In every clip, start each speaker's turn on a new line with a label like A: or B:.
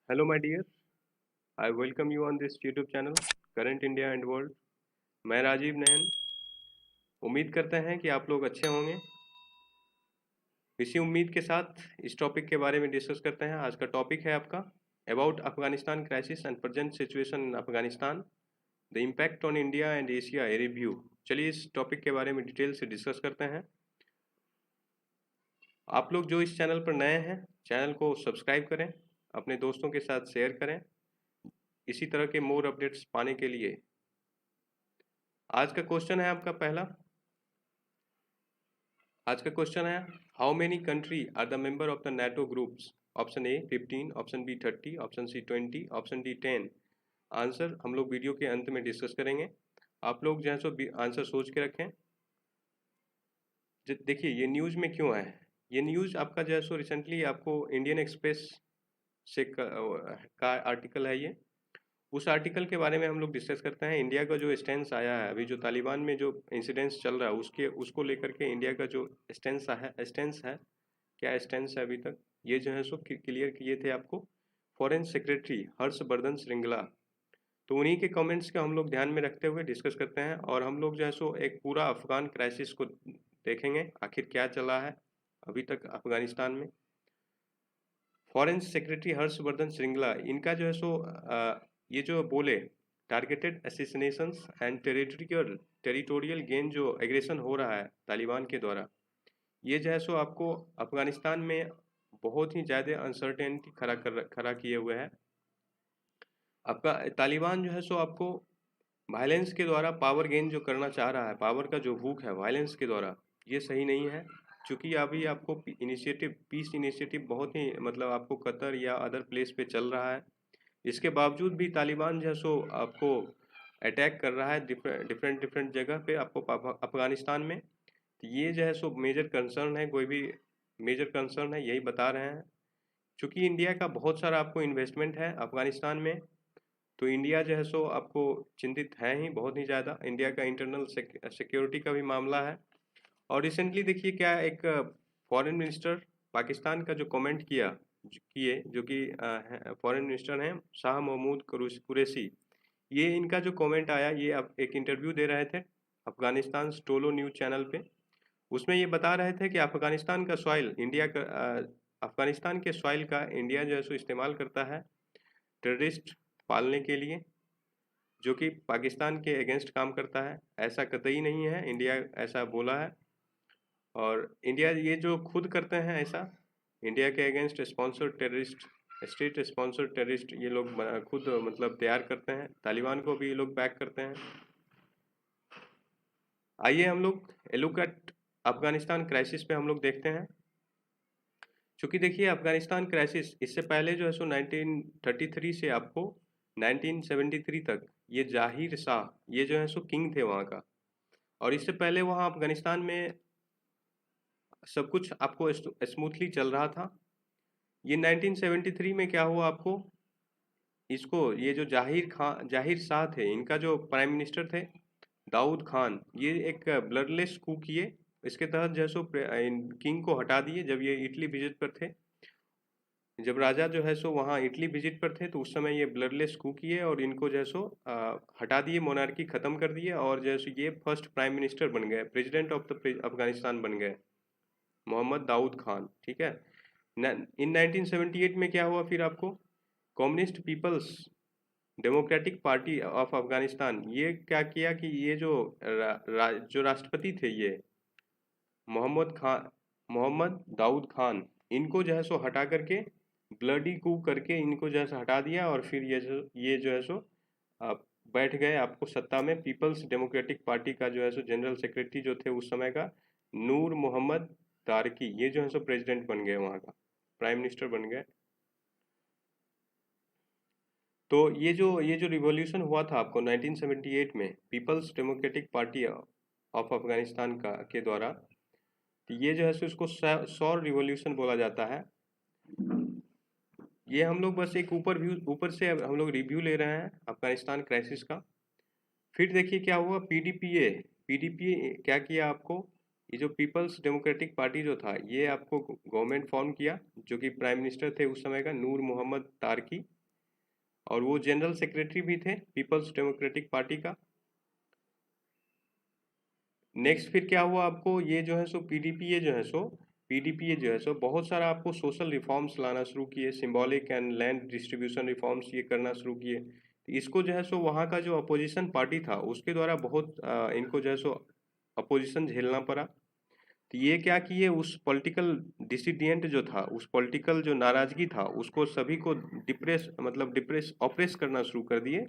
A: Hello, my dear. I welcome you on this YouTube channel, Current India and World. मैं राजीव नयन। उम्मीद करते हैं कि आप लोग अच्छे होंगे। इसी उम्मीद के साथ इस टॉपिक के बारे में डिस्कस करते हैं। आज का टॉपिक है आपका about Afghanistan crisis and present situation in Afghanistan, the impact on India and Asia, a review. चलिए इस टॉपिक के बारे में डिटेल से डिस्कस करते हैं। आप लोग जो इस चैनल पर नए हैं, चैनल को सब्सक्राइब करें, अपने दोस्तों के साथ शेयर करें इसी तरह के मोर अपडेट्स पाने के लिए। आज का क्वेश्चन है आपका पहला। आज का क्वेश्चन है how many country are the member of the NATO groups. Option A 15, option B 30, option C 20, option D 10। Answer हम लोग वीडियो के अंत में डिस्कस करेंगे। आप लोग जो है सो आंसर सोच के रखें। देखिए ये न्यूज़ में क्यों है, ये न्यूज़ आपका जो है सो रिसेंटली आपको इंडियन एक्सप्रेस से का आर्टिकल है ये। उस आर्टिकल के बारे में हम लोग डिस्कस करते हैं। इंडिया का जो स्टैंस आया है, अभी जो तालिबान में जो इंसिडेंट्स चल रहा है उसको लेकर के इंडिया का जो स्टैंस है, क्या स्टैंस है अभी तक, ये जो है सो क्लियर किए थे आपको फॉरेन सेक्रेटरी हर्षवर्धन श्रृंगला। तो उन्हीं के कमेंट्स का हम लोग ध्यान में रखते हुए डिस्कस करते हैं और हम लोग जो है सो एक पूरा अफगान क्राइसिस को देखेंगे, आखिर क्या चला है अभी तक अफगानिस्तान में। फॉरेन सेक्रेटरी हर्षवर्धन श्रृंगला, इनका जो है सो ये जो बोले targeted assassinations and territorial gain, जो एग्रेशन हो रहा है तालिबान के द्वारा, ये जो है सो आपको अफगानिस्तान में बहुत ही ज़्यादा अनसर्टेनिटी खड़ा किए हुए है। आपका तालिबान जो है सो आपको वायलेंस के द्वारा पावर गेन जो करना चाह रहा है, पावर का जो भूख है वायलेंस के द्वारा, ये सही नहीं है। क्योंकि अभी आपको पीस इनिशिएटिव बहुत ही मतलब आपको कतर या अदर प्लेस पे चल रहा है, इसके बावजूद भी तालिबान जो है सो आपको अटैक कर रहा है डिफरेंट डिफरेंट जगह पे आपको अफगानिस्तान में। तो ये जो है सो मेजर कंसर्न है, कोई भी मेजर कंसर्न है, यही बता रहे हैं। क्योंकि इंडिया का बहुत सारा आपको इन्वेस्टमेंट है अफगानिस्तान में, तो इंडिया जो है सो आपको चिंतित है ही बहुत ही ज़्यादा। इंडिया का इंटरनल सिक्योरिटी का भी मामला है। और रिसेंटली देखिए क्या एक फॉरेन मिनिस्टर पाकिस्तान का जो कमेंट किए, जो कि फॉरेन मिनिस्टर हैं शाह महमूद कुरैशी। ये इनका जो कमेंट आया, ये अब एक इंटरव्यू दे रहे थे अफगानिस्तान स्टोलो न्यूज़ चैनल पे। उसमें ये बता रहे थे कि अफगानिस्तान का सॉइल इंडिया का अफगानिस्तान के सॉइल का इंडिया जो है सो इस्तेमाल करता है टेररिस्ट पालने के लिए, जो कि पाकिस्तान के अगेंस्ट काम करता है। ऐसा कतई नहीं है, इंडिया ऐसा बोला है। और इंडिया ये जो खुद करते हैं ऐसा, इंडिया के against sponsored terrorist, state sponsored terrorist ये लोग खुद मतलब तैयार करते हैं। तालिबान को भी ये लोग बैक करते हैं। आइए हम लोग लुक एट अफगानिस्तान क्राइसिस पे हम लोग देखते हैं। क्योंकि देखिए अफगानिस्तान क्राइसिस इससे पहले जो है सो 1933 से आपको 1973 तक ये जाहिर शाह, ये जो है सो किंग थे वहाँ का। और इससे पहले वहाँ अफगानिस्तान में सब कुछ आपको स्मूथली चल रहा था। ये 1973 में क्या हुआ आपको, इसको ये जो जाहिर शाह थे, इनका जो प्राइम मिनिस्टर थे दाऊद खान, ये एक ब्लडलेस कू किए। इसके तहत जो है सो किंग को हटा दिए। जब ये इटली विजिट पर थे, जब राजा जो है सो वहाँ इटली विजिट पर थे, तो उस समय ये ब्लडलेस कू किए और इनको जो है सो हटा दिए, मोनार्की ख़त्म कर दिए। और जो है सो ये फर्स्ट प्राइम मिनिस्टर बन गए, प्रेसिडेंट ऑफ द अफगानिस्तान बन गए, मोहम्मद दाऊद खान। ठीक है। इन 1978 में क्या हुआ फिर आपको, Communist People's Democratic Party of Afghanistan, ये क्या किया कि ये जो जो राष्ट्रपति थे ये मोहम्मद दाऊद खान, इनको जो है सो हटा करके ब्लडी कू करके इनको जो है सो हटा दिया। और फिर ये जो है सो बैठ गए आपको सत्ता में। पीपल्स डेमोक्रेटिक पार्टी का जो है सो जनरल सेक्रेटरी जो थे उस समय का नूर मोहम्मद तारकी, ये जो है सो प्रेसिडेंट बन गए, वहाँ का प्राइम मिनिस्टर बन गए। तो ये जो रिवॉल्यूशन हुआ था आपको 1978 में People's Democratic Party of Afghanistan का के द्वारा, तो ये जो है सो इसको सौर रिवॉल्यूशन बोला जाता है। ये हम लोग बस एक ऊपर से हम लोग रिव्यू ले रहे हैं अफगानिस्तान क्राइसिस का। फिर देखिए क्या हुआ, पीडीपीए क्या किया आपको, ये जो पीपल्स डेमोक्रेटिक पार्टी जो था, ये आपको गवर्नमेंट फॉर्म किया, जो कि प्राइम मिनिस्टर थे उस समय का नूर मोहम्मद तारकी। और वो जनरल सेक्रेटरी भी थे पीपल्स डेमोक्रेटिक पार्टी का। नेक्स्ट फिर क्या हुआ आपको, ये जो है सो पीडीपीए जो है सो बहुत सारा आपको सोशल रिफॉर्म्स लाना शुरू किए, symbolic and land distribution reforms ये करना शुरू किए। तो इसको जो है सो वहाँ का जो अपोजिशन पार्टी था उसके द्वारा बहुत इनको जो है सो अपोजिशन झेलना पड़ा। तो ये क्या किए, उस पॉलिटिकल डिसिडेंट जो था, उस पॉलिटिकल जो नाराजगी था उसको सभी को डिप्रेस ऑप्रेस करना शुरू कर दिए,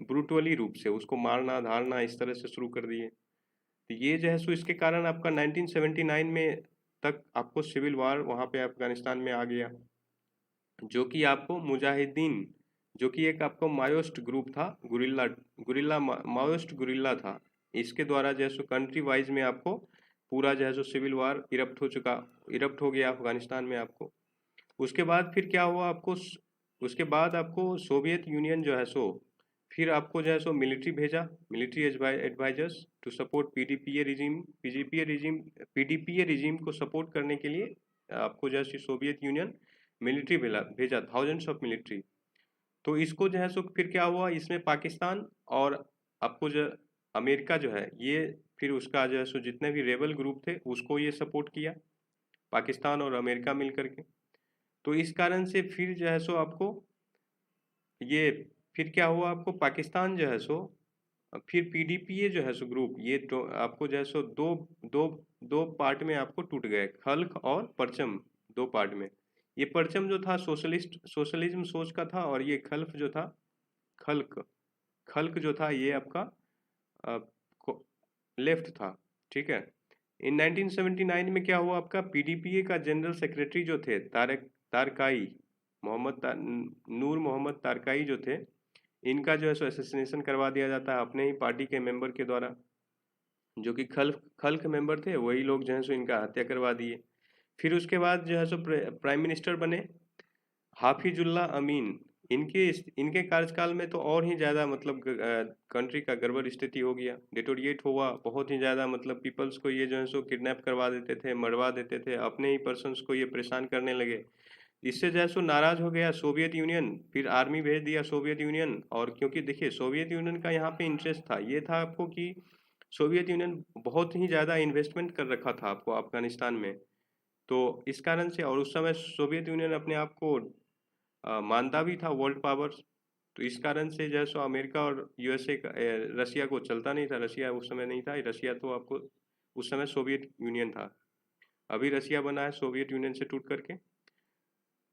A: ब्रूटली रूप से उसको मारना धारना इस तरह से शुरू कर दिए। तो ये जो है सो इसके कारण आपका 1979 में तक आपको सिविल वार वहाँ पे अफगानिस्तान में आ गया, जो कि आपको मुजाहिदीन, जो कि एक आपको माओइस्ट ग्रुप था, गुरिल्ला गुरिल्ला माओइस्ट गुरिल्ला था, इसके द्वारा जो है सो कंट्री वाइज में आपको पूरा जो है सो सिविल वार इरप्ट हो गया अफगानिस्तान में आपको। उसके बाद फिर क्या हुआ आपको, उसके बाद आपको सोवियत यूनियन जो है सो फिर आपको जो है सो मिलिट्री भेजा, military advisers to support PDPA regime को सपोर्ट करने के लिए आपको जो है सोवियत यूनियन मिलिट्री भेजा, थाउजेंड्स ऑफ मिलिट्री। तो इसको जो है सो फिर क्या हुआ, इसमें पाकिस्तान और आपको जो अमेरिका जो है ये फिर उसका जो है सो जितने भी रेबल ग्रुप थे उसको ये सपोर्ट किया, पाकिस्तान और अमेरिका मिल करके। तो इस कारण से फिर जो है सो आपको ये फिर क्या हुआ आपको, पाकिस्तान जो है सो फिर पीडीपीए जो है सो ग्रुप ये तो आपको जो है सो दो दो दो पार्ट में आपको टूट गए, खल्क और परचम, दो पार्ट में। ये परचम जो था सोशलिज्म सोच का था, और ये खल्फ जो था, खल्क खल्क जो था ये आपका लेफ्ट था। ठीक है। इन 1979 में क्या हुआ आपका, पीडीपीए का जनरल सेक्रेटरी जो थे तारकाई, नूर मोहम्मद तारकाई जो थे, इनका जो है सो असैसिनेशन करवा दिया जाता है अपने ही पार्टी के मेंबर के द्वारा, जो कि खल्क मेंबर थे, वही लोग जो है सो इनका हत्या करवा दिए। फिर उसके बाद जो है सो प्राइम मिनिस्टर बने हाफिजुल्ला अमीन। इनके कार्यकाल में तो और ही ज़्यादा कंट्री का गड़बड़ स्थिति हो गया, डिटोरिएट हुआ बहुत ही ज़्यादा, पीपल्स को ये जो है सो किडनैप करवा देते थे, मरवा देते थे, अपने ही पर्सन्स को ये परेशान करने लगे। इससे जो है सो नाराज हो गया सोवियत यूनियन, फिर आर्मी भेज दिया सोवियत यूनियन। और क्योंकि देखिए सोवियत यूनियन का यहाँ पे इंटरेस्ट था, ये था आपको कि सोवियत यूनियन बहुत ही ज़्यादा इन्वेस्टमेंट कर रखा था आपको अफगानिस्तान में। तो इस कारण से, और उस समय सोवियत यूनियन अपने आप को मानता भी था वर्ल्ड पावर्स। तो इस कारण से जो है सो अमेरिका और यूएसए का रशिया को चलता नहीं था, रशिया उस समय नहीं था, रशिया तो आपको उस समय सोवियत यूनियन था, अभी रशिया बना है सोवियत यूनियन से टूट करके।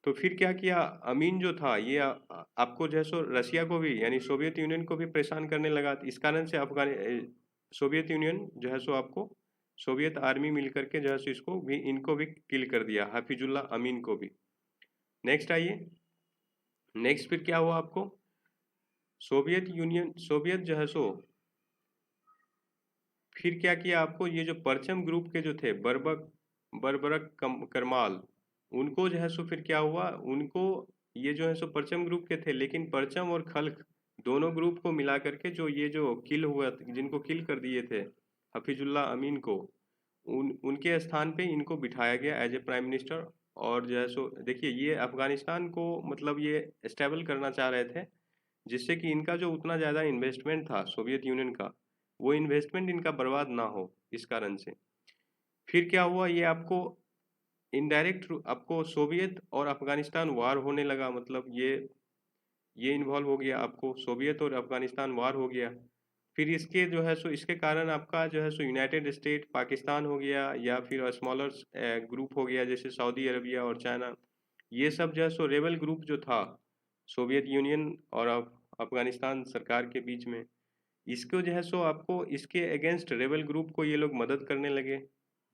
A: तो फिर क्या किया, अमीन जो था ये आपको जो है सो रशिया को भी यानी सोवियत यूनियन को भी परेशान करने लगा। इस कारण से सोवियत यूनियन जो है सो आपको सोवियत आर्मी मिल करके जो है सो इनको भी किल कर दिया, हाफिजुल्ला अमीन को भी। नेक्स्ट आइए, नेक्स्ट फिर क्या हुआ आपको, सोवियत जो है सो फिर क्या किया आपको, ये जो परचम ग्रुप के जो थे बर्बरक करमाल, उनको जो है सो फिर क्या हुआ, उनको ये जो है सो परचम ग्रुप के थे, लेकिन परचम और खल्क दोनों ग्रुप को मिला करके जो किल हुआ, जिनको किल कर दिए थे हफीजुल्लाह अमीन को, उनके स्थान पे इनको बिठाया गया एज ए प्राइम मिनिस्टर। और जो है सो देखिए ये अफगानिस्तान को ये स्टेबल करना चाह रहे थे, जिससे कि इनका जो उतना ज़्यादा इन्वेस्टमेंट था सोवियत यूनियन का, वो इन्वेस्टमेंट इनका बर्बाद ना हो, इस कारण से। फिर क्या हुआ, ये आपको इनडायरेक्ट आपको सोवियत और अफगानिस्तान वार होने लगा, ये इन्वॉल्व हो गया, आपको सोवियत और अफगानिस्तान वार हो गया। फिर इसके जो है सो इसके कारण आपका जो है सो यूनाइटेड स्टेट पाकिस्तान हो गया, या फिर स्मॉलर ग्रुप हो गया जैसे सऊदी अरबिया और चाइना, ये सब जो है सो रेबल ग्रुप जो था सोवियत यूनियन और अफगानिस्तान सरकार के बीच में, इसको जो है सो आपको इसके अगेंस्ट रेबल ग्रुप को ये लोग मदद करने लगे।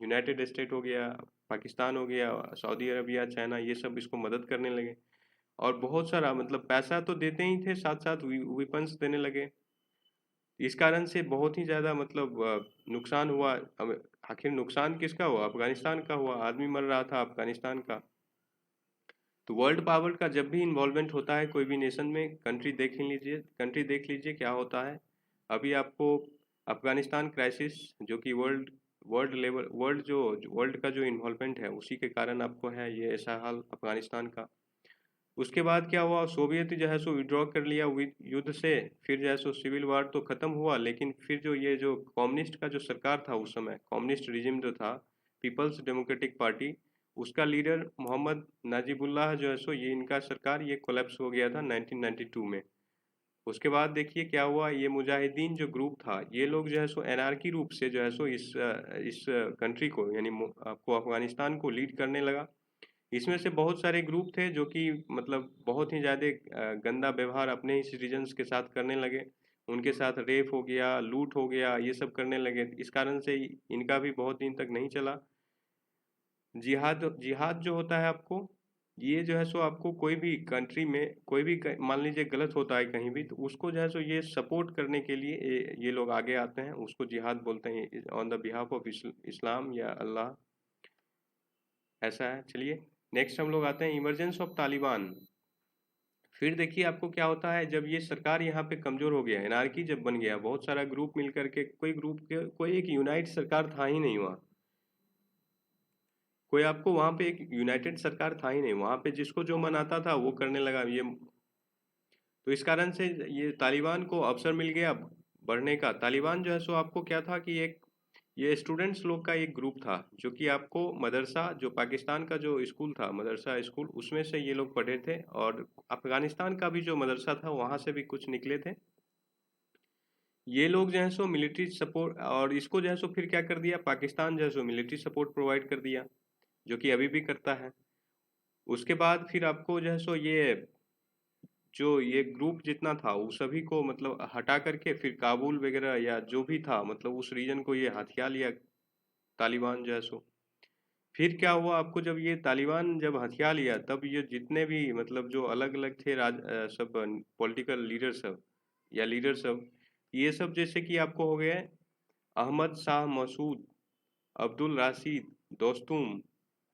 A: यूनाइटेड स्टेट हो गया, पाकिस्तान हो गया, सऊदी अरबिया, चाइना, ये सब इसको मदद करने लगे। और बहुत सारा पैसा तो देते ही थे, साथ साथ वेपन्स देने लगे। इस कारण से बहुत ही ज़्यादा नुकसान हुआ। आखिर नुकसान किसका हुआ, अफगानिस्तान का हुआ, आदमी मर रहा था अफगानिस्तान का। तो वर्ल्ड पावर का जब भी इन्वॉल्वमेंट होता है कोई भी नेशन में, कंट्री देख लीजिए क्या होता है। अभी आपको अफगानिस्तान क्राइसिस, जो कि वर्ल्ड का जो इन्वॉल्वमेंट है उसी के कारण आपको है ये ऐसा हाल अफगानिस्तान का। उसके बाद क्या हुआ, सोवियत जो है सो विड्रॉ कर लिया युद्ध से। फिर जो है सो सिविल वार तो ख़त्म हुआ, लेकिन फिर जो ये जो कम्युनिस्ट का जो सरकार था उस समय, कम्युनिस्ट रिजिम जो था, पीपल्स डेमोक्रेटिक पार्टी, उसका लीडर मोहम्मद नाजिबुल्लाह जो है सो, ये इनका सरकार ये कोलैप्स हो गया था 1992 में। उसके बाद देखिए क्या हुआ, ये मुजाहिदीन जो ग्रुप था, ये लोग जो है सो एनार्की रूप से जो है सो इस कंट्री को, यानी आपको अफगानिस्तान को लीड करने लगा। इसमें से बहुत सारे ग्रुप थे जो कि मतलब बहुत ही ज़्यादा गंदा व्यवहार अपने ही सिटीजन्स के साथ करने लगे। उनके साथ रेप हो गया, लूट हो गया, ये सब करने लगे। इस कारण से इनका भी बहुत दिन तक नहीं चला। जिहाद जिहाद जो होता है आपको, ये जो है सो आपको कोई भी कंट्री में कोई भी मान लीजिए गलत होता है कहीं भी, तो उसको जो है सो ये सपोर्ट करने के लिए ये लोग आगे आते हैं, उसको जिहाद बोलते हैं, on the behalf of Islam या अल्लाह, ऐसा है। चलिए नेक्स्ट हम लोग आते हैं इमरजेंस ऑफ तालिबान। फिर देखिए आपको क्या होता है, जब ये सरकार यहाँ पे कमज़ोर हो गया, एनार्की जब बन गया, बहुत सारा ग्रुप मिल करके, कोई ग्रुप के कोई एक यूनाइट सरकार था ही नहीं वहाँ। कोई आपको वहाँ पे एक यूनाइटेड सरकार था ही नहीं वहाँ पे, जिसको जो मन आता था वो करने लगा ये। तो इस कारण से ये तालिबान को अवसर मिल गया बढ़ने का। तालिबान जो है सो आपको क्या था कि एक ये स्टूडेंट्स लोग का एक ग्रुप था, जो कि आपको मदरसा, जो पाकिस्तान का जो स्कूल था, मदरसा स्कूल, उसमें से ये लोग पढ़े थे, और अफगानिस्तान का भी जो मदरसा था वहाँ से भी कुछ निकले थे। ये लोग जो है सो मिलिट्री सपोर्ट, और इसको जो है सो फिर क्या कर दिया, पाकिस्तान जो है सो मिलिट्री सपोर्ट प्रोवाइड कर दिया, जो कि अभी भी करता है। उसके बाद फिर आपको जो है सो ये जो ये ग्रुप जितना था वो सभी को मतलब हटा करके फिर काबुल वगैरह या जो भी था, मतलब उस रीजन को ये हथिया लिया तालिबान जो है सो। फिर क्या हुआ आपको, जब ये तालिबान जब हथिया लिया, तब ये जितने भी मतलब जो अलग अलग थे सब पॉलिटिकल लीडर सब या लीडर सब, ये सब जैसे कि आपको हो गए अहमद शाह मसूद, अब्दुल राशिद दोस्तुम,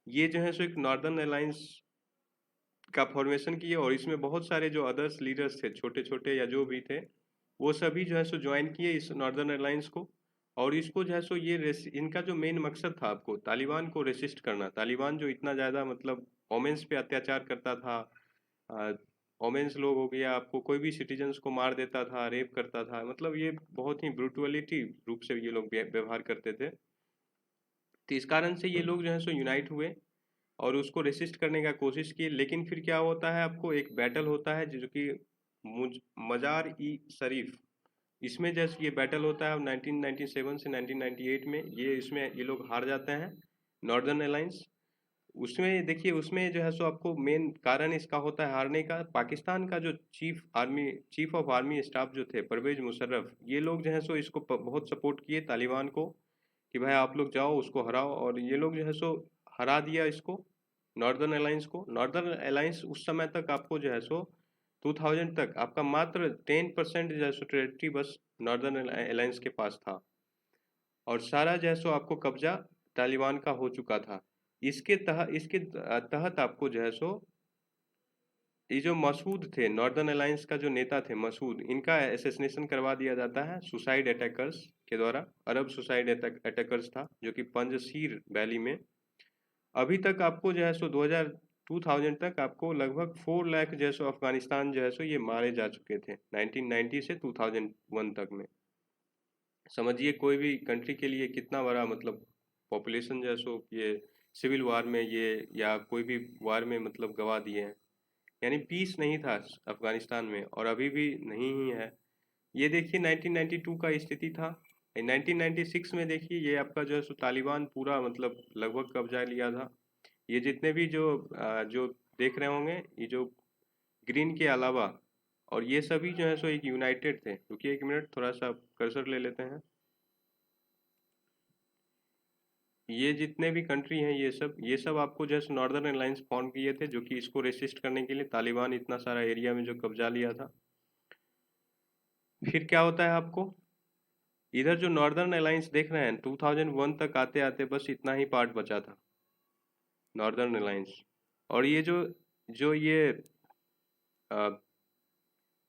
A: ये जो है सो एक नॉर्दर्न अलायंस का फॉर्मेशन किए, और इसमें बहुत सारे जो अदर्स लीडर्स थे, छोटे छोटे या जो भी थे, वो सभी जो है सो ज्वाइन किए इस नॉर्दर्न अलायंस को। और इसको जो है सो ये इनका जो मेन मकसद था आपको तालिबान को रेसिस्ट करना। तालिबान जो इतना ज़्यादा मतलब वोमेंस पे अत्याचार करता था, वोमेंस लोग हो गया, आपको कोई भी सिटीजन्स को मार देता था, रेप करता था, मतलब ये बहुत ही ब्रूटलिटी रूप से ये लोग व्यवहार करते थे। तो इस कारण से ये लोग जो है सो यूनाइट हुए और उसको रेसिस्ट करने का कोशिश की। लेकिन फिर क्या होता है, आपको एक बैटल होता है जो कि मजार ई शरीफ, इसमें जैसे ये बैटल होता है 1997 से 1998 में, ये इसमें ये लोग हार जाते हैं, नॉर्दर्न अलायंस। उसमें देखिए, उसमें जो है सो आपको मेन कारण इसका होता है हारने का, पाकिस्तान का जो चीफ ऑफ आर्मी स्टाफ जो थे परवेज मुशर्रफ, ये लोग जो है सो इसको बहुत सपोर्ट किए तालिबान को, कि भाई आप लोग जाओ उसको हराओ, और ये लोग जो है सो हरा दिया इसको, नॉर्दर्न अलायंस को। नॉर्दर्न अलायंस उस समय तक आपको जो है सो 2000 तक आपका मात्र 10% जो है सो टेरिटरी बस नॉर्दर्न अलायंस के पास था, और सारा जो है सो आपको कब्जा तालिबान का हो चुका था। इसके तहत आपको जो है सो ये जो मसूद थे, नॉर्दर्न अलायंस का जो नेता थे मसूद, इनका असैसिनेशन करवा दिया जाता है सुसाइड अटैकर्स के द्वारा। अरब सुसाइड अटैकर्स था, जो कि पंजशीर वैली में। अभी तक आपको जो है सो 2000 तक आपको लगभग 4 लाख जो है सो अफगानिस्तान जो है सो ये मारे जा चुके थे 1990 से 2001 तक में। समझिए कोई भी कंट्री के लिए कितना बड़ा मतलब पॉपुलेशन जो है सो ये सिविल वार में ये या कोई भी वार में मतलब गवा दिए हैं। यानी पीस नहीं था अफगानिस्तान में, और अभी भी नहीं ही है। ये देखिए 1992 का स्थिति था। 1996 में देखिए ये आपका जो है सो तालिबान पूरा मतलब लगभग कब्जा लिया था। ये जितने भी जो देख रहे होंगे, ये जो ग्रीन के अलावा, और ये सभी जो है सो एक यूनाइटेड थे। क्योंकि एक मिनट थोड़ा सा कर्सर ले लेते हैं। ये जितने भी कंट्री हैं, ये सब आपको जस्ट नॉर्दर्न अलायंस फॉर्म किए थे, जो कि इसको रेसिस्ट करने के लिए तालिबान इतना सारा एरिया में जो कब्जा लिया था। फिर क्या होता है आपको, इधर जो नॉर्दर्न अलायंस देख रहे हैं, 2001 तक आते आते बस इतना ही पार्ट बचा था नॉर्दर्न अलायंस। और ये जो जो ये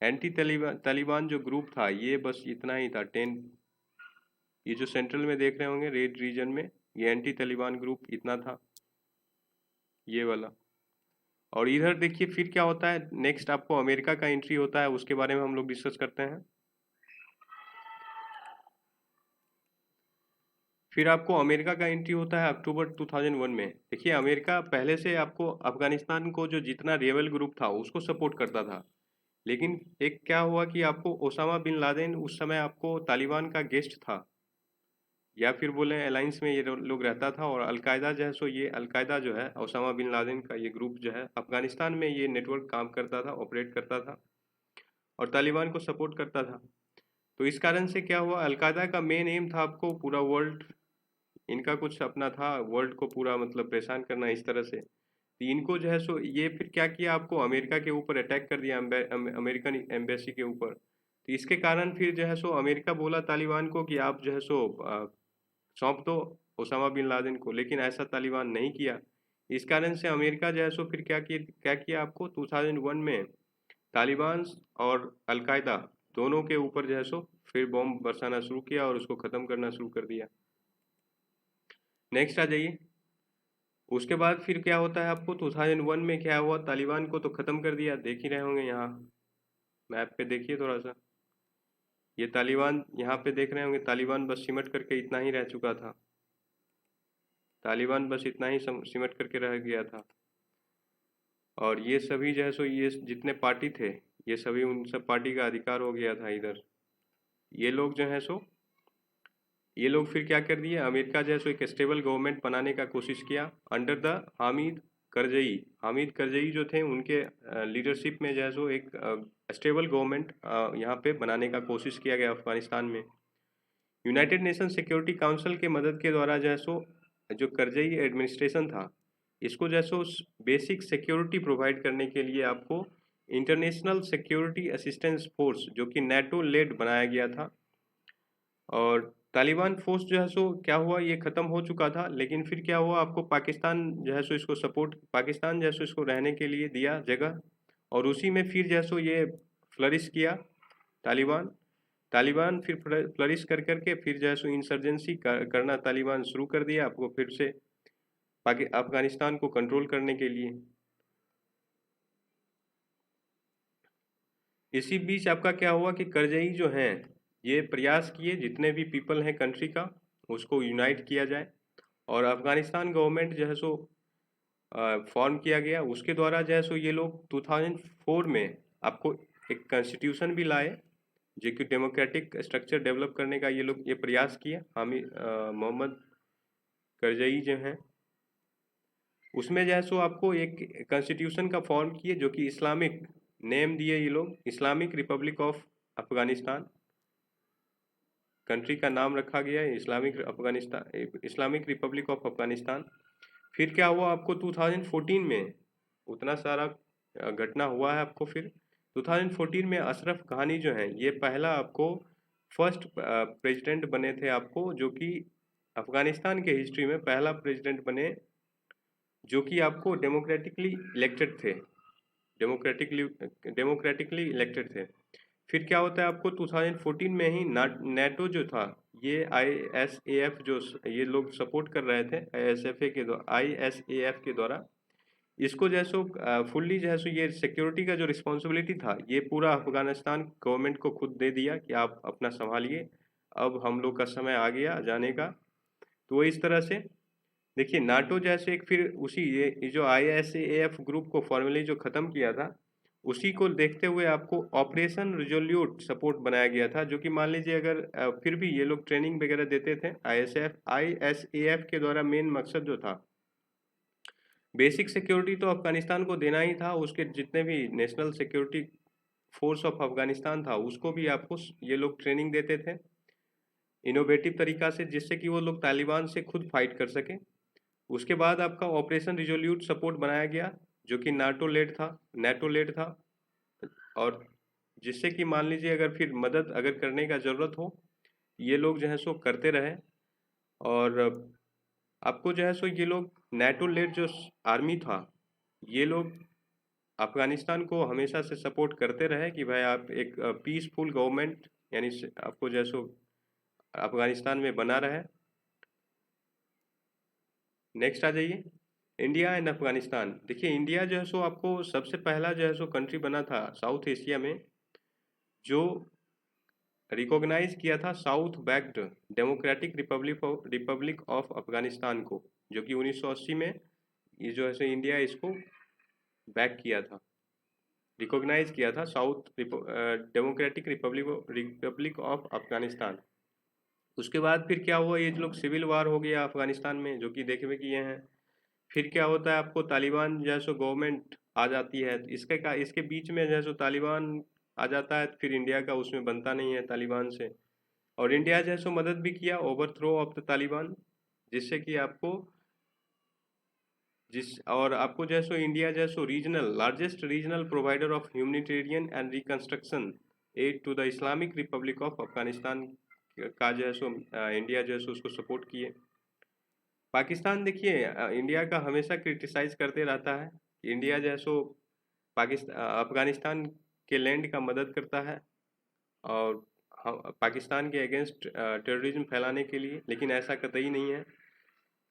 A: एंटी तालिबान जो ग्रुप था, ये बस इतना ही था 10। ये जो सेंट्रल में देख रहे होंगे रेड रीजन में, ये एंटी तालिबान ग्रुप इतना था, ये वाला। और इधर देखिए फिर क्या होता है, नेक्स्ट आपको अमेरिका का एंट्री होता है, उसके बारे में हम लोग डिस्कस करते हैं। फिर आपको अमेरिका का एंट्री होता है अक्टूबर 2001 में। देखिए अमेरिका पहले से आपको अफगानिस्तान को जो जितना रेबल ग्रुप था उसको सपोर्ट करता था, लेकिन एक क्या हुआ कि आपको ओसामा बिन लादेन उस समय आपको तालिबान का गेस्ट था, या फिर बोले अलायंस में ये लोग रहता था, और अलकायदा जो है सो ये अलकायदा जो है ओसामा बिन लादेन का ये ग्रुप जो है अफगानिस्तान में ये नेटवर्क काम करता था, ऑपरेट करता था और तालिबान को सपोर्ट करता था। तो इस कारण से क्या हुआ, अलकायदा का मेन एम था आपको पूरा वर्ल्ड, इनका कुछ अपना था वर्ल्ड को पूरा मतलब परेशान करना इस तरह से। तो इनको जो है सो ये फिर क्या किया, आपको अमेरिका के ऊपर अटैक कर दिया, अमेरिकन एम्बेसी के ऊपर। तो इसके कारण फिर जो है सो अमेरिका बोला तालिबान को कि आप जो है सो सौंप दो ओसामा बिन लादेन को, लेकिन ऐसा तालिबान नहीं किया। इस कारण से अमेरिका जो है सो फिर क्या किया आपको 2001 में तालिबान और अलकायदा दोनों के ऊपर जो है सो फिर बॉम्ब बरसाना शुरू किया और उसको ख़त्म करना शुरू कर दिया। नेक्स्ट आ जाइए। उसके बाद फिर क्या होता है आपको 2001 में क्या हुआ, तालिबान को तो ख़त्म कर दिया, देख ही रहे होंगे यहाँ मैप पे देखिए थोड़ा सा, ये तालिबान यहाँ पे देख रहे होंगे, तालिबान बस सिमट करके इतना ही रह चुका था, तालिबान बस इतना ही सिमट करके रह गया था। और ये सभी जो है सो ये जितने पार्टी थे ये सभी उन सब पार्टी का अधिकार हो गया था इधर। ये लोग जो है सो ये लोग फिर क्या कर दिए, अमेरिका जो है सो एक स्टेबल गवर्नमेंट बनाने का कोशिश किया अंडर द हामिद करजई। हामिद करजई जो थे उनके लीडरशिप में जो है सो एक स्टेबल गवर्नमेंट यहाँ पे बनाने का कोशिश किया गया अफगानिस्तान में। यूनाइटेड नेशन सिक्योरिटी काउंसिल के मदद के द्वारा जो है सो जो करजई एडमिनिस्ट्रेशन था इसको जो है सो बेसिक सिक्योरिटी प्रोवाइड करने के लिए आपको इंटरनेशनल सिक्योरिटी असिस्टेंस फोर्स जो कि नेटो लेड बनाया गया था। और तालिबान फोर्स जो है सो क्या हुआ, ये ख़त्म हो चुका था, लेकिन फिर क्या हुआ आपको पाकिस्तान जो है सो इसको सपोर्ट, पाकिस्तान जो है सो इसको रहने के लिए दिया जगह, और उसी में फिर जो है सो ये फ्लरिश किया तालिबान। तालिबान फिर फ्लरिश कर करके फिर जो है सो इंसर्जेंसी करना तालिबान शुरू कर दिया आपको फिर से अफगानिस्तान को कंट्रोल करने के लिए। इसी बीच आपका क्या हुआ कि करजई जो हैं ये प्रयास किए जितने भी पीपल हैं कंट्री का उसको यूनाइट किया जाए, और अफगानिस्तान गवर्नमेंट जो है सो फॉर्म किया गया। उसके द्वारा जो है सो ये लोग 2004 में आपको एक कॉन्स्टिट्यूशन भी लाए जो कि डेमोक्रेटिक स्ट्रक्चर डेवलप करने का ये लोग ये प्रयास किया। हामिद मोहम्मद करजई जो हैं उसमें जो है सो आपको एक कॉन्स्टिट्यूशन का फॉर्म किए जो कि इस्लामिक नेम दिए ये लोग, Islamic Republic of Afghanistan country का नाम रखा गया है, Islamic Afghanistan, Islamic Republic of Afghanistan. फिर क्या हुआ आपको 2014 में उतना सारा घटना हुआ है आपको। फिर 2014 में अशरफ घानी जो हैं ये पहला आपको फर्स्ट प्रेसिडेंट बने थे आपको, जो कि अफगानिस्तान के हिस्ट्री में पहला प्रेसिडेंट बने जो कि आपको डेमोक्रेटिकली इलेक्टेड थे, डेमोक्रेटिकली इलेक्टेड थे। फिर क्या होता है आपको 2014 में ही नेटो जो था ये आईएसएएफ जो ये लोग सपोर्ट कर रहे थे आईएसएएफ के द्वारा इसको जैसो फुल्ली जैसो ये सिक्योरिटी का जो रिस्पॉन्सिबिलिटी था ये पूरा अफगानिस्तान गवर्नमेंट को खुद दे दिया कि आप अपना संभालिए, अब हम लोग का समय आ गया जाने का। तो इस तरह से देखिए नाटो जैसे एक फिर उसी ये जो आईएसएएफ ग्रुप को फॉर्मली जो ख़त्म किया था उसी को देखते हुए आपको ऑपरेशन रिजोल्यूट सपोर्ट बनाया गया था, जो कि मान लीजिए अगर फिर भी ये लोग ट्रेनिंग वगैरह देते थे। आईएसएएफ के द्वारा मेन मकसद जो था बेसिक सिक्योरिटी तो अफगानिस्तान को देना ही था, उसके जितने भी national security force of Afghanistan था उसको भी आपको ये लोग ट्रेनिंग देते थे इनोवेटिव तरीका से, जिससे कि वो लोग तालिबान से खुद फाइट कर सके। उसके बाद आपका ऑपरेशन रिजोल्यूट सपोर्ट बनाया गया जो कि नेटो लेड था, और जिससे कि मान लीजिए अगर फिर मदद अगर करने का ज़रूरत हो ये लोग जो है सो करते रहे। और आपको जो है सो ये लोग नेटो लेड जो आर्मी था ये लोग अफगानिस्तान को हमेशा से सपोर्ट करते रहे कि भाई आप एक पीसफुल गवर्नमेंट यानी आपको जो है सो अफगानिस्तान में बना रहे। नेक्स्ट आ जाइए। इंडिया एंड अफगानिस्तान, देखिए इंडिया जो है सो आपको सबसे पहला जो है सो कंट्री बना था साउथ एशिया में जो रिकॉग्नाइज किया था south backed democratic Republic of Afghanistan को, जो कि 1980 में ये जो है सो इंडिया इसको बैक किया था, रिकॉग्नाइज किया था south democratic Republic of Afghanistan. उसके बाद फिर क्या हुआ, ये लोग सिविल वार हो गया अफगानिस्तान में, जो कि देखे किए हैं। फिर क्या होता है, आपको तालिबान जो है सो गवर्नमेंट आ जाती है, तो इसके बीच में जो है सो तालिबान आ जाता है, फिर इंडिया का उसमें बनता नहीं है तालिबान से। और इंडिया जो है सो मदद भी किया ओवरथ्रो ऑफ द तालिबान, जिससे कि आपको जो है सो इंडिया जो है सो largest regional provider of humanitarian and reconstruction aid to the Islamic Republic of Afghanistan का जो है सो इंडिया जो है सो उसको सपोर्ट किए। पाकिस्तान देखिए इंडिया का हमेशा क्रिटिसाइज करते रहता है कि इंडिया जो है सो अफगानिस्तान के लैंड का मदद करता है और पाकिस्तान के अगेंस्ट टेररिज्म फैलाने के लिए, लेकिन ऐसा कतई नहीं है।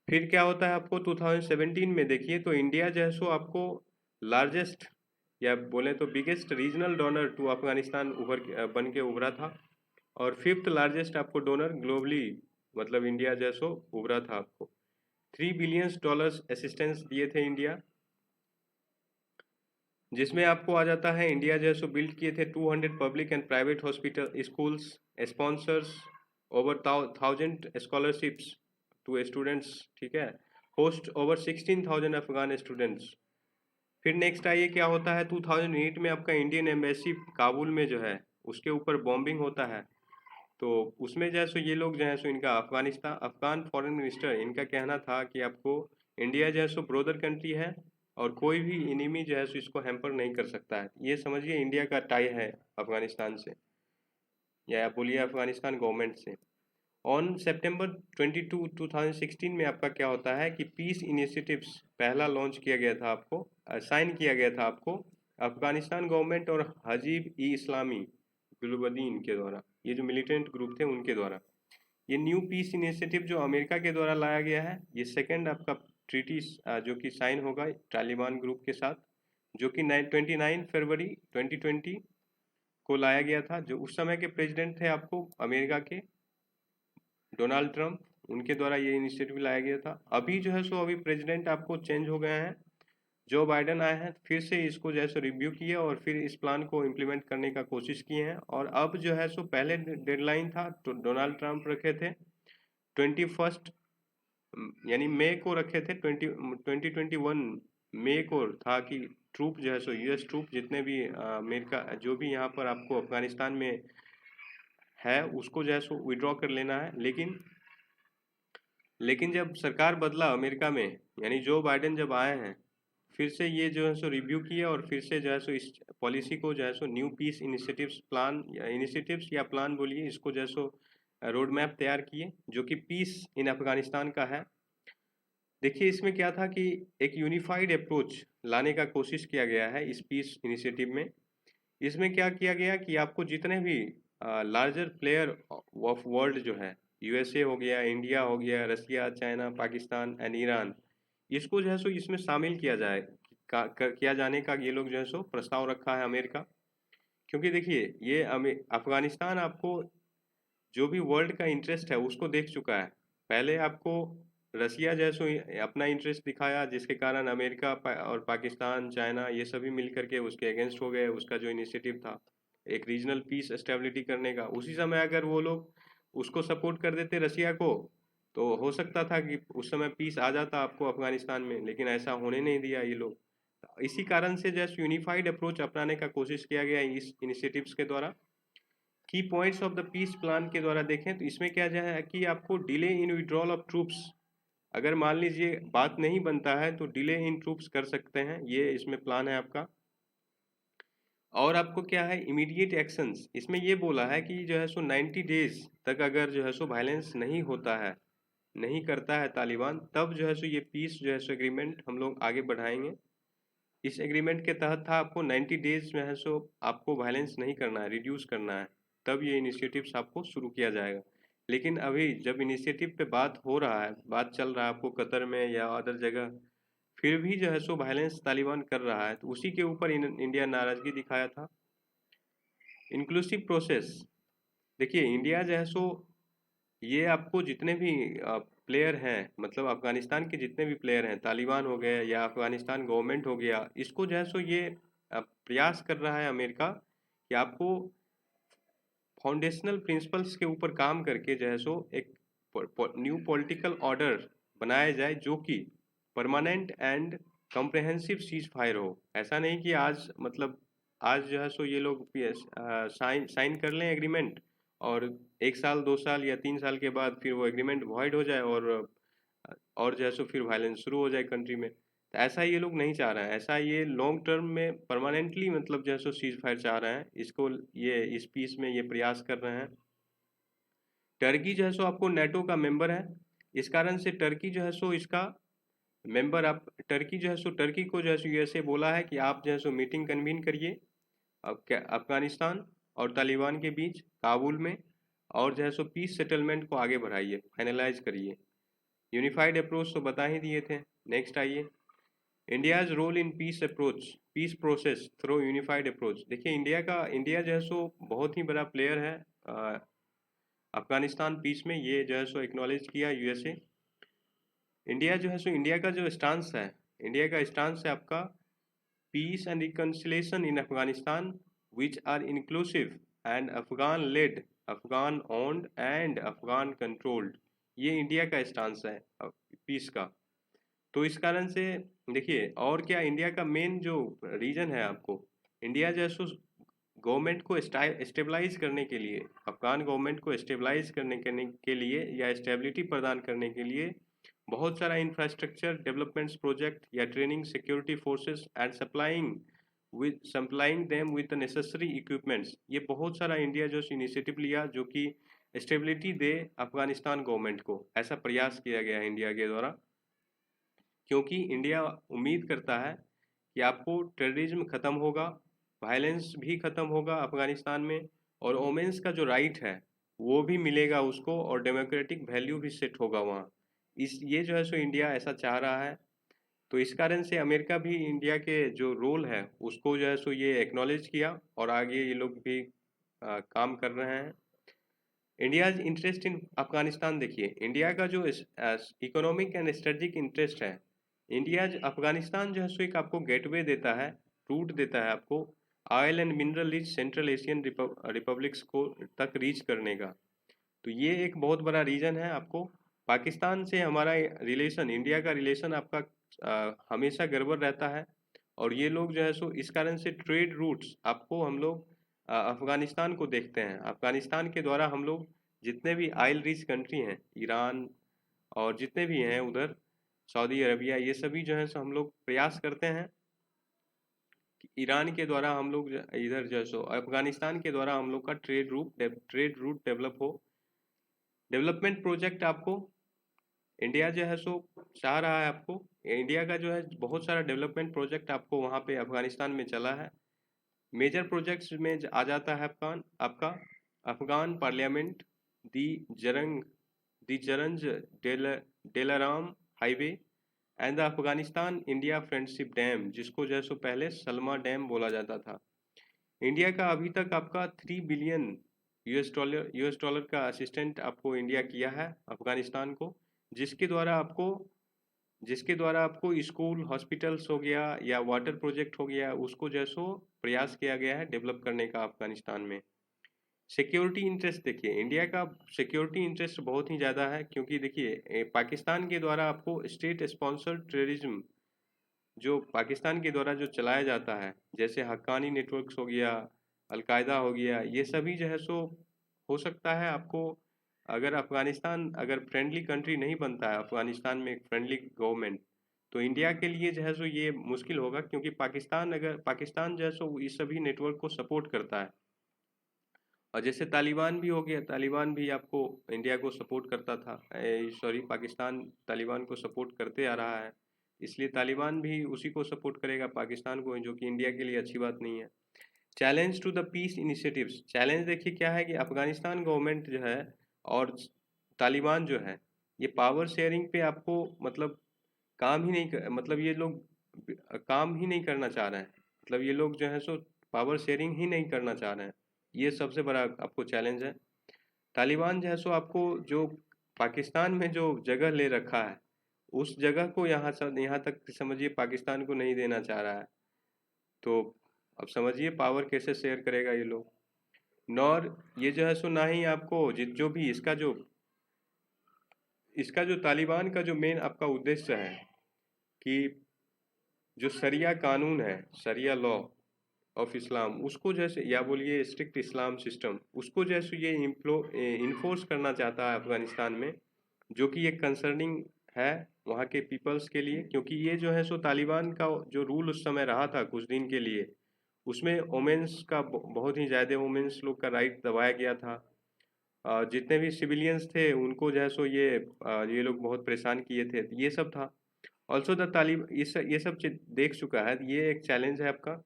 A: फिर क्या होता है, आपको 2017 में देखिए तो इंडिया जो है सो आपको लार्जेस्ट या बोले तो biggest regional donor to Afghanistan बन के उभरा था, और फिफ्थ लार्जेस्ट आपको डोनर ग्लोबली, मतलब इंडिया जो है सो उभरा था। आपको $3 बिलियन असिस्टेंस दिए थे इंडिया, जिसमें आपको आ जाता है इंडिया जो है सो बिल्ड किए थे 200 public and private hospital schools, sponsors over 1000 scholarships to students, ठीक है, होस्ट ओवर 16,000 अफगान स्टूडेंट्स। फिर नेक्स्ट आइए क्या होता है, 2008 में आपका इंडियन एम्बेसी काबुल में जो है उसके ऊपर बॉम्बिंग होता है। तो उसमें जो है सो ये लोग जो है सो इनका अफगान फॉरेन मिनिस्टर इनका कहना था कि आपको इंडिया जो है सो ब्रोदर कंट्री है और कोई भी इनिमी जो है सो इसको हैम्पर नहीं कर सकता है। ये समझिए इंडिया का टाई है अफगानिस्तान से, या आप बोलिए अफगानिस्तान गवर्नमेंट से। ऑन सितंबर 22 2016 में आपका क्या होता है कि पीस इनिशिएटिव्स पहला लॉन्च किया गया था, आपको साइन किया गया था आपको अफगानिस्तान गवर्नमेंट और हजीब ई इस्लामी गुलबदीन के द्वारा, ये जो मिलिटेंट ग्रुप थे उनके द्वारा। ये न्यू पीस इनिशिएटिव जो अमेरिका के द्वारा लाया गया है, ये सेकेंड आपका ट्रीटी जो कि साइन होगा तालिबान ग्रुप के साथ, जो कि 29 फरवरी 2020 को लाया गया था। जो उस समय के प्रेसिडेंट थे आपको अमेरिका के डोनाल्ड ट्रंप, उनके द्वारा ये इनिशिएटिव लाया गया था। अभी जो है सो अभी प्रेसिडेंट आपको चेंज हो गए हैं, जो बाइडन आए हैं, फिर से इसको जो है सो रिव्यू किए और फिर इस प्लान को इम्प्लीमेंट करने का कोशिश किए हैं। और अब जो है सो पहले डेडलाइन था तो डोनाल्ड ट्रंप रखे थे 21 यानी मई को रखे थे, 2021 मई को था कि ट्रूप जो है सो यूएस ट्रूप जितने भी अमेरिका जो भी यहाँ पर आपको अफगानिस्तान में है उसको जो है सो विड्रॉ कर लेना है। लेकिन जब सरकार बदला अमेरिका में, यानी जो बाइडेन जब आए हैं, फिर से ये जो है सो रिव्यू किए और फिर से जो है सो इस पॉलिसी को जो है सो न्यू पीस इनिशिएटिव्स या प्लान बोलिए इसको जो है सो रोड मैप तैयार किए, जो कि पीस इन अफगानिस्तान का है। देखिए इसमें क्या था कि एक यूनिफाइड अप्रोच लाने का कोशिश किया गया है इस पीस इनिशिएटिव में। इसमें क्या किया गया कि आपको जितने भी लार्जर प्लेयर ऑफ वर्ल्ड जो है, यूएसए हो गया, इंडिया हो गया, रसिया, चाइना, पाकिस्तान एंड ईरान, इसको जो है सो इसमें शामिल किया जाए, किया जाने का ये लोग जो है सो प्रस्ताव रखा है अमेरिका। क्योंकि देखिए ये अफगानिस्तान आपको जो भी वर्ल्ड का इंटरेस्ट है उसको देख चुका है। पहले आपको रसिया जैसो अपना इंटरेस्ट दिखाया, जिसके कारण अमेरिका और पाकिस्तान, चाइना ये सभी मिल करके उसके अगेंस्ट हो गए। उसका जो इनिशिएटिव था एक रीजनल पीस स्टेबिलिटी करने का, उसी समय अगर वो लोग उसको सपोर्ट कर देते रसिया को, तो हो सकता था कि उस समय पीस आ जाता आपको अफगानिस्तान में, लेकिन ऐसा होने नहीं दिया ये लोग। इसी कारण से जस्ट यूनिफाइड अप्रोच अपनाने का कोशिश किया गया इस इनिशिएटिव्स के द्वारा। Key points of the peace plan के द्वारा देखें तो इसमें क्या है कि आपको delay in withdrawal of troops, अगर मान लीजिए बात नहीं बनता है तो डिले इन ट्रूप्स कर सकते हैं, ये इसमें प्लान है आपका। और आपको क्या है इमीडिएट एक्शंस, इसमें ये बोला है कि जो है सो 90 डेज तक अगर जो है सो वायलेंस नहीं होता है, नहीं करता है तालिबान, तब जो है सो ये पीस जो है सो एग्रीमेंट हम लोग आगे बढ़ाएंगे। इस एग्रीमेंट के तहत था आपको 90 डेज में है सो आपको वायलेंस नहीं करना है, रिड्यूस करना है, तब ये इनिशिएटिव्स आपको शुरू किया जाएगा। लेकिन अभी जब इनिशिएटिव पे बात हो रहा है, बात चल रहा है आपको कतर में या अदर जगह, फिर भी जो है सो वायलेंस तालिबान कर रहा है, तो उसी के ऊपर इंडिया नाराज़गी दिखाया था। इंक्लूसिव प्रोसेस, देखिए इंडिया जो है सो ये आपको जितने भी प्लेयर हैं, मतलब अफगानिस्तान के जितने भी प्लेयर हैं, तालिबान हो गए या अफगानिस्तान गवर्नमेंट हो गया, इसको जो है सो ये प्रयास कर रहा है अमेरिका कि आपको फाउंडेशनल प्रिंसिपल्स के ऊपर काम करके जो है सो एक न्यू पॉलिटिकल ऑर्डर बनाया जाए जो कि permanent and comprehensive cease fire हो। ऐसा नहीं कि आज मतलब आज जो है सो ये लोग साइन साइन कर लें एग्रीमेंट और 1 साल 2 साल या 3 साल के बाद फिर वो एग्रीमेंट वॉइड हो जाए और जो है सो फिर वायलेंस शुरू हो जाए कंट्री में। तो ऐसा ये लोग नहीं चाह रहे हैं, ऐसा ये लॉन्ग टर्म में परमानेंटली मतलब जो है सो सीज फायर चाह रहे हैं, इसको ये इस पीस में ये प्रयास कर रहे हैं। टर्की जो है सो आपको नेटो का मेंबर है, इस कारण से टर्की जो है सो इसका मेंबर, आप टर्की जो है सो टर्की को जो है सो यूएसए बोला है कि आप जो है सो मीटिंग कन्वीन करिए अब क्या अफगानिस्तान और तालिबान के बीच काबुल में, और जो है सो पीस सेटलमेंट को आगे बढ़ाइए, फाइनलाइज करिए। यूनिफाइड अप्रोच तो बता ही दिए थे। नेक्स्ट आइए, India's role in peace approach, peace process through unified approach. देखिए इंडिया जो है सो बहुत ही बड़ा प्लेयर है अफगानिस्तान पीस में, ये जो है सो एक्नॉलेज किया यूएसए। इंडिया जो है सो इंडिया का जो स्टांस है, इंडिया का स्टांस है आपका peace and reconciliation in Afghanistan which are inclusive and Afghan led, Afghan owned and Afghan controlled. ये इंडिया का स्टांस है पीस का। तो इस कारण से देखिए, और क्या इंडिया का मेन जो रीजन है आपको, इंडिया जो है सो गवर्नमेंट को स्टेबलाइज करने के लिए, अफगान गवर्नमेंट को स्टेबलाइज करने के लिए या स्टेबिलिटी प्रदान करने के लिए बहुत सारा इंफ्रास्ट्रक्चर डेवलपमेंट्स प्रोजेक्ट या training security forces and supplying them with necessary equipments, ये बहुत सारा इंडिया जो इनिशिएटिव लिया जो कि स्टेबिलिटी दे अफगानिस्तान गवर्नमेंट को, ऐसा प्रयास किया गया है इंडिया के द्वारा। क्योंकि इंडिया उम्मीद करता है कि आपको टेररिज्म ख़त्म होगा, वायलेंस भी ख़त्म होगा अफगानिस्तान में, और वोमेंस का जो राइट है वो भी मिलेगा उसको, और डेमोक्रेटिक वैल्यू भी सेट होगा वहाँ। इस ये जो है सो इंडिया ऐसा चाह रहा है। तो इस कारण से अमेरिका भी इंडिया के जो रोल है उसको जो है सो ये एक्नॉलेज किया, और आगे ये लोग भी काम कर रहे हैं। इंडियाज इंटरेस्ट इन अफगानिस्तान, देखिए इंडिया का जो इकोनॉमिक एंड स्ट्रेटजिक इंटरेस्ट है, इंडिया अफगानिस्तान जो है सो एक आपको गेटवे देता है, रूट देता है आपको oil and mineral rich central Asian republics को तक रीच करने का। तो ये एक बहुत बड़ा रीजन है आपको। पाकिस्तान से हमारा रिलेशन, इंडिया का रिलेशन आपका हमेशा गड़बड़ रहता है, और ये लोग जो है सो इस कारण से ट्रेड रूट्स आपको हम लोग अफगानिस्तान को देखते हैं। अफगानिस्तान के द्वारा हम लोग जितने भी ऑयल रिच कंट्री हैं, ईरान और जितने भी हैं उधर, सऊदी अरबिया, ये सभी जो है सो हम लोग प्रयास करते हैं कि ईरान के द्वारा हम लोग इधर जो है सो अफगानिस्तान के द्वारा हम लोग का ट्रेड रूट डेवलप हो। डेवलपमेंट प्रोजेक्ट आपको इंडिया जो है सो चाह रहा है, आपको इंडिया का जो है बहुत सारा डेवलपमेंट प्रोजेक्ट आपको वहाँ पे अफगानिस्तान में चला है। मेजर प्रोजेक्ट्स में आ जाता है आपका Afghan parliament, the Jarange the जरंज Delaram highway and the Afghanistan India friendship dam, जिसको जो है सो पहले सलमा डैम बोला जाता था। इंडिया का अभी तक आपका 3 बिलियन यूएस डॉलर का असिस्टेंट आपको इंडिया किया है अफगानिस्तान को, जिसके द्वारा आपको जिसके द्वारा आपको स्कूल हॉस्पिटल्स हो गया या वाटर प्रोजेक्ट हो गया, उसको जो है सो प्रयास किया गया है डेवलप करने का अफगानिस्तान में। सिक्योरिटी इंटरेस्ट, देखिए इंडिया का सिक्योरिटी इंटरेस्ट बहुत ही ज़्यादा है, क्योंकि देखिए पाकिस्तान के द्वारा आपको स्टेट स्पॉन्सर्ड टेररिज्म जो पाकिस्तान के द्वारा जो चलाया जाता है, जैसे हक्कानी नेटवर्क्स हो गया, अलकायदा हो गया, ये सभी जो है सो हो सकता है आपको, अगर अफगानिस्तान अगर फ्रेंडली कंट्री नहीं बनता है, अफगानिस्तान में एक फ्रेंडली गवर्नमेंट, तो इंडिया के लिए जो है सो ये मुश्किल होगा, क्योंकि पाकिस्तान जो है सो इस सभी नेटवर्क को सपोर्ट करता है। और जैसे तालिबान भी हो गया, तालिबान भी आपको इंडिया को सपोर्ट करता था, सॉरी पाकिस्तान तालिबान को सपोर्ट करते आ रहा है, इसलिए तालिबान भी उसी को सपोर्ट करेगा पाकिस्तान को, जो कि इंडिया के लिए अच्छी बात नहीं है। Challenge to the peace initiatives, challenge देखिए क्या है कि अफगानिस्तान गवर्नमेंट जो है और तालिबान जो है, ये पावर शेयरिंग पे आपको मतलब काम ही नहीं मतलब ये लोग काम ही नहीं करना चाह रहे हैं, मतलब ये लोग जो है सो पावर शेयरिंग ही नहीं करना चाह रहे हैं। ये सबसे बड़ा आपको चैलेंज है। तालिबान जो है सो आपको जो पाकिस्तान में जो जगह ले रखा है, उस जगह को यहाँ तक समझिए पाकिस्तान को नहीं देना चाह रहा है। तो अब समझिए पावर कैसे शेयर करेगा ये लोग। नॉर ये जो है सो ना ही आपको जो भी इसका जो तालिबान का जो मेन आपका उद्देश्य है कि जो शरिया कानून है, शरिया लॉ ऑफ इस्लाम, उसको जैसे या बोलिए स्ट्रिक्ट इस्लाम सिस्टम, उसको जैसे ये इन्फोर्स करना चाहता है अफगानिस्तान में, जो कि एक कंसर्निंग है वहाँ के पीपल्स के लिए, क्योंकि ये जो है सो तालिबान का जो रूल उस समय रहा था कुछ दिन के लिए, उसमें वोमेंस का बहुत ही ज़्यादा वोमेंस लोग का राइट दबाया गया था। जितने भी सिविलियंस थे उनको जो है सो ये लोग बहुत परेशान किए थे, ये सब था। ऑल्सो द तालिब ये सब चीज देख चुका है, ये एक चैलेंज है आपका,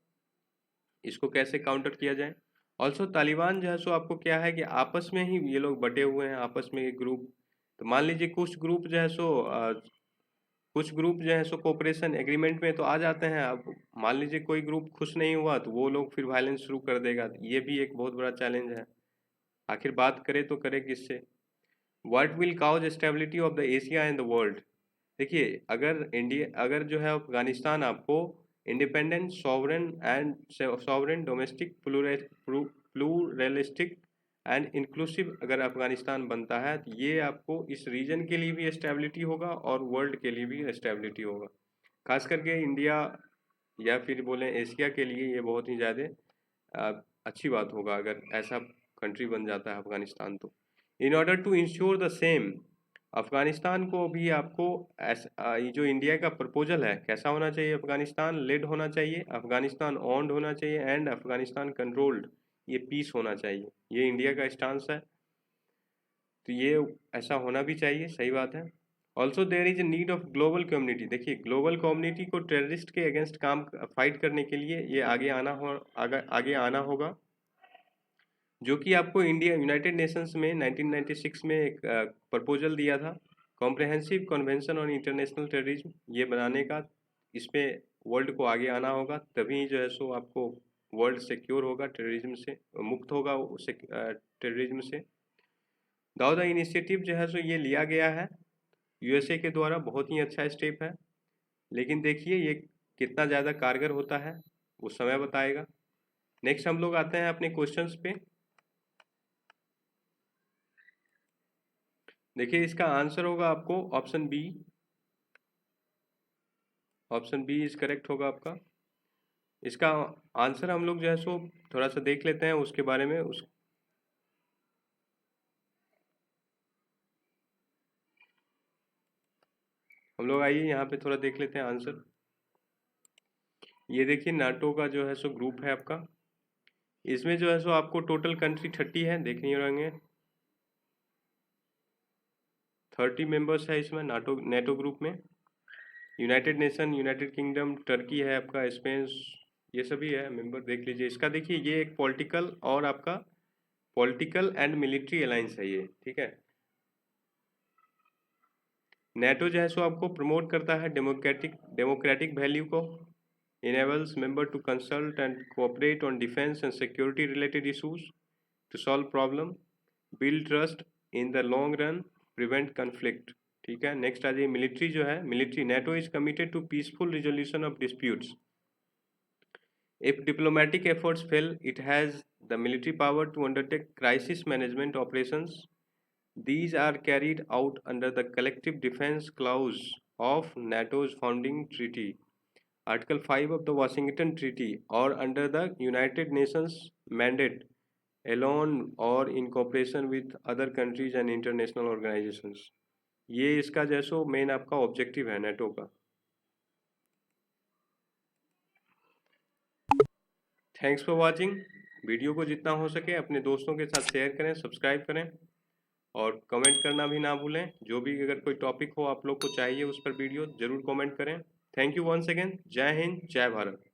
A: इसको कैसे काउंटर किया जाए। ऑल्सो तालिबान जो है सो आपको क्या है कि आपस में ही ये लोग बटे हुए हैं, आपस में एक ग्रुप। तो मान लीजिए कुछ ग्रुप जो है सो कोऑपरेशन एग्रीमेंट में तो आ जाते हैं। अब मान लीजिए कोई ग्रुप खुश नहीं हुआ तो वो लोग फिर वायलेंस शुरू कर देगा, ये भी एक बहुत बड़ा चैलेंज है। आखिर बात करें तो करें किससे। What will cause stability of the Asia and the world. देखिए अगर जो है अफगानिस्तान आपको independent sovereign domestic pluralistic and inclusive अगर अफगानिस्तान बनता है, तो ये आपको इस रीजन के लिए भी स्टेबिलिटी होगा और वर्ल्ड के लिए भी स्टेबिलिटी होगा। खास करके इंडिया या फिर बोलें एशिया के लिए ये बहुत ही ज़्यादा अच्छी बात होगा अगर ऐसा कंट्री बन जाता है अफगानिस्तान तो। In order to ensure the same, Afghanistan को भी आपको ये जो इंडिया का प्रपोजल है कैसा होना चाहिए, अफगानिस्तान लेड होना चाहिए, अफगानिस्तान ओन्ड होना चाहिए एंड अफगानिस्तान कंट्रोल्ड, ये पीस होना चाहिए, ये इंडिया का स्टांस है। तो ये ऐसा होना भी चाहिए, सही बात है। Also there is a need of global community. देखिए ग्लोबल कम्युनिटी को टेररिस्ट के अगेंस्ट काम फाइट करने के लिए ये आगे आना होगा, जो कि आपको इंडिया यूनाइटेड नेशंस में 1996 में एक प्रपोजल दिया था, comprehensive convention on international terrorism, ये बनाने का। इसमें वर्ल्ड को आगे आना होगा, तभी जो है सो आपको वर्ल्ड सिक्योर होगा, टेररिज्म से मुक्त होगा टेररिज्म से। दाऊदा इनिशिएटिव जो है सो ये लिया गया है यूएसए के द्वारा, बहुत ही अच्छा स्टेप है, लेकिन देखिए ये कितना ज़्यादा कारगर होता है वो समय बताएगा। नेक्स्ट हम लोग आते हैं अपने क्वेश्चंस पे। देखिए इसका आंसर होगा आपको option B. Option B is correct होगा आपका। इसका आंसर हम लोग जो है सो थोड़ा सा देख लेते हैं उसके बारे में। उस हम लोग आइए यहाँ पे थोड़ा देख लेते हैं आंसर। ये देखिए नाटो का जो है सो ग्रुप है आपका, इसमें जो है सो आपको टोटल कंट्री 30 है, देख नहीं रहेंगे 30 मेंबर्स है इसमें नेटो ग्रुप में। United nation, United kingdom, Turkey है आपका, स्पेन, ये सभी है मेंबर, देख लीजिए इसका। देखिए ये एक पॉलिटिकल एंड मिलिट्री अलायंस है ये, ठीक है। नेटो जो है सो आपको प्रमोट करता है डेमोक्रेटिक वैल्यू को, enables member to consult and cooperate on defense and security related issues to solve problem, build trust in the long run, prevent conflict। ठीक है, नेक्स्ट आ जाइए मिलिट्री जो है, military NATO is committed to peaceful resolution of disputes. If diplomatic efforts fail, it has the military power to undertake crisis management operations. These are carried out under the collective defense clause of NATO's founding treaty, Article 5 of the Washington Treaty, or under the United Nations mandate, alone or in cooperation with other countries and international organizations। ये इसका जैसो main आपका objective है NATO का। Thanks for watching. Video को जितना हो सके अपने दोस्तों के साथ शेयर करें, सब्सक्राइब करें और कमेंट करना भी ना भूलें। जो भी अगर कोई टॉपिक हो आप लोग को चाहिए उस पर वीडियो ज़रूर कमेंट करें। Thank you once again. जय हिंद, जय भारत।